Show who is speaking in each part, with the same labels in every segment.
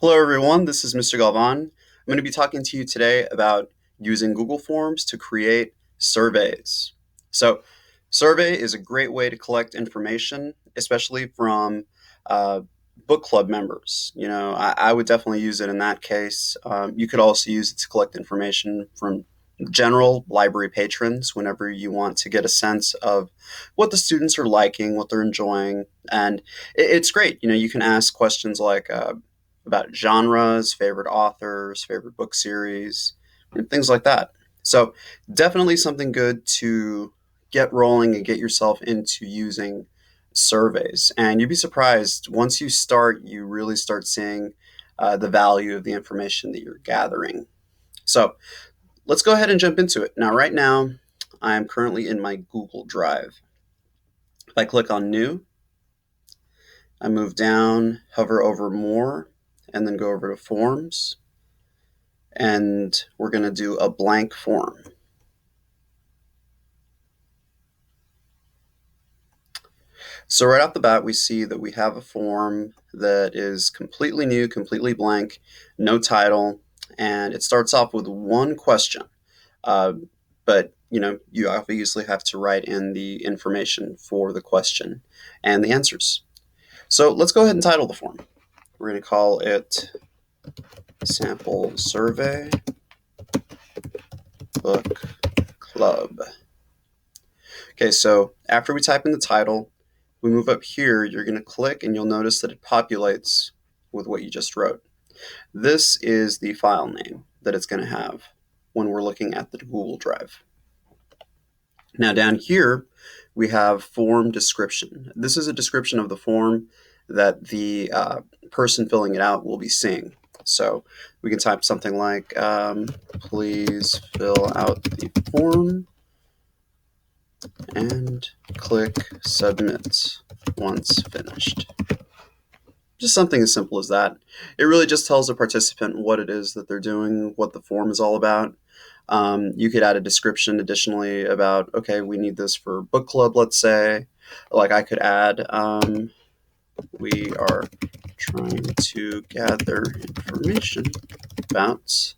Speaker 1: Hello, everyone. This is Mr. Galvan. I'm going to be talking to you today about using Google Forms to create surveys. So, survey is a great way to collect information, especially from uh, book club members. I would definitely use it in that case. You could also use it to collect information from general library patrons whenever you want to get a sense of what the students are liking, what they're enjoying, and it's great. You can ask questions like, about genres, favorite authors, favorite book series, and things like that. So, definitely something good to get rolling and get yourself into using surveys. And you'd be surprised once you start, you really start seeing the value of the information that you're gathering. So, let's go ahead and jump into it. Right now, I am currently in my Google Drive. If I click on New, I move down, hover over More, and then go over to Forms. And we're going to do a blank form. So right off the bat, we see that we have a form that is completely new, completely blank, no title, and it starts off with one question. Uh, but you obviously have to write in the information for the question and the answers. So let's go ahead and title the form. We're going to call it Sample Survey Book Club. Okay, so after we type in the title, we move up here, you're going to click and you'll notice that it populates with what you just wrote. This is the file name that it's going to have when we're looking at the Google Drive. Now down here, we have form description. This is a description of the form that the person filling it out will be seeing. So we can type something like, please fill out the form and click submit once finished. Just something as simple as that. It really just tells the participant what it is that they're doing, what the form is all about. You could add a description additionally about, okay, we need this for book club, let's say. Like I could add, we are trying to gather information about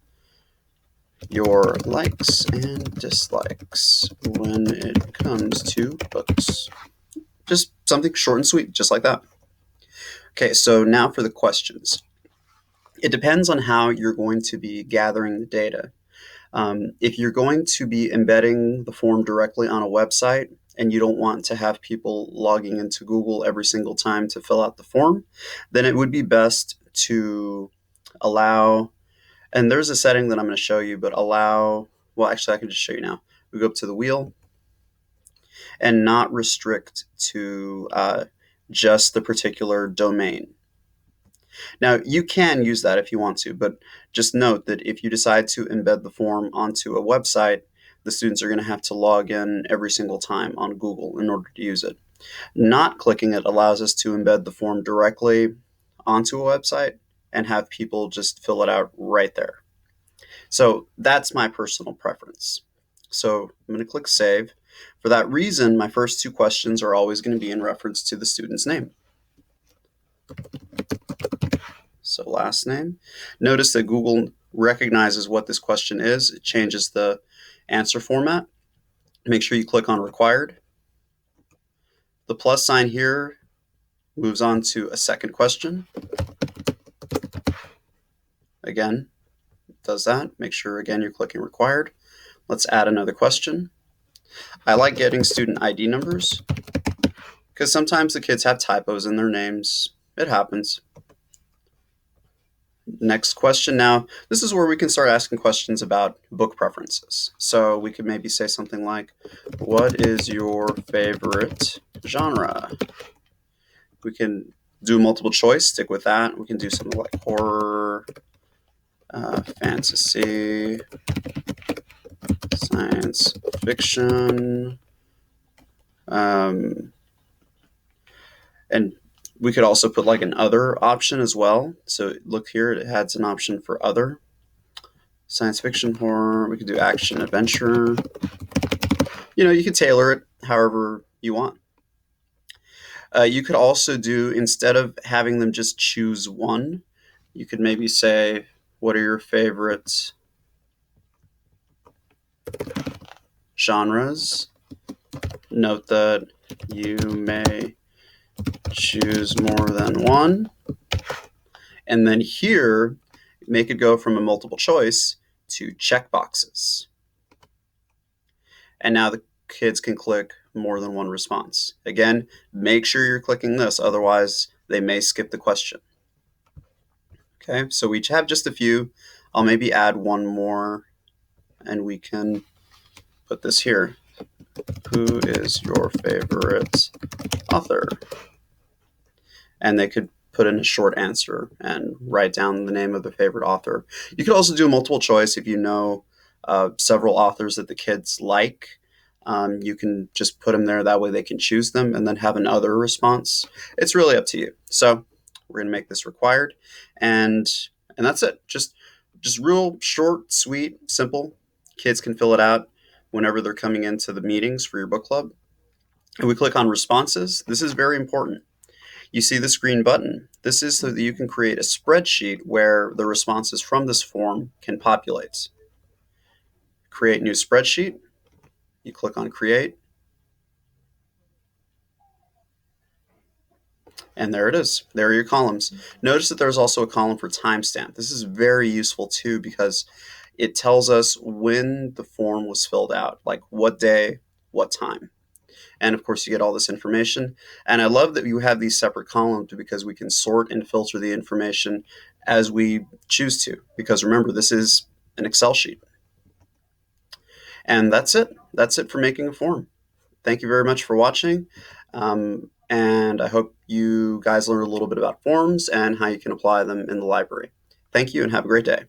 Speaker 1: your likes and dislikes when it comes to books. Just something short and sweet, just like that. Okay, so now for the questions. It depends on how you're going to be gathering the data. If you're going to be embedding the form directly on a website and you don't want to have people logging into Google every single time to fill out the form, then it would be best to allow, and there's a setting that I'm going to show you, but well, actually I can just show you now. We go up to the wheel and not restrict to just the particular domain. Now, you can use that if you want to, but just note that if you decide to embed the form onto a website, the students are going to have to log in every single time on Google in order to use it. Not clicking it allows us to embed the form directly onto a website and have people just fill it out right there. So that's my personal preference. So I'm going to click Save. For that reason, my first two questions are always going to be in reference to the student's name. So last name. Notice that Google recognizes what this question is. It changes the answer format. Make sure you click on Required. The plus sign here moves on to a second question. Again, does that. Make sure, again, you're clicking Required. Let's add another question. I like getting student ID numbers because sometimes the kids have typos in their names. It happens. Next question. Now, this is where we can start asking questions about book preferences. So we could maybe say something like, what is your favorite genre? We can do multiple choice, stick with that. We can do something like horror, fantasy, science fiction, and we could also put like an other option as well. So look here, it adds an option for other. Science fiction, horror, we could do action, adventure. You could tailor it however you want. You could also do, instead of having them just choose one, You could maybe say, what are your favorite genres? Note that you may choose more than one. And then here, make it go from a multiple choice to checkboxes. And now the kids can click more than one response. Again, make sure you're clicking this, otherwise they may skip the question. Okay, so we each have just a few. I'll maybe add one more, and we can put this here. Who is your favorite author? And they could put in a short answer and write down the name of their favorite author. You could also do a multiple choice if you know several authors that the kids like. You can just put them there. That way they can choose them and then have another response. It's really up to you. So we're going to make this required. And that's it. Just real short, sweet, simple. Kids can fill it out whenever they're coming into the meetings for your book club. And we click on responses. This is very important. You see this green button. This is so that you can create a spreadsheet where the responses from this form can populate. Create new spreadsheet. You click on create. And there it is. There are your columns. Notice that there's also a column for timestamp. This is very useful too because it tells us when the form was filled out, like what day, what time. And of course, you get all this information. And I love that you have these separate columns because we can sort and filter the information as we choose to. Because remember, this is an Excel sheet. And that's it. That's it for making a form. Thank you very much for watching. And I hope you guys learned a little bit about forms and how you can apply them in the library. Thank you and have a great day.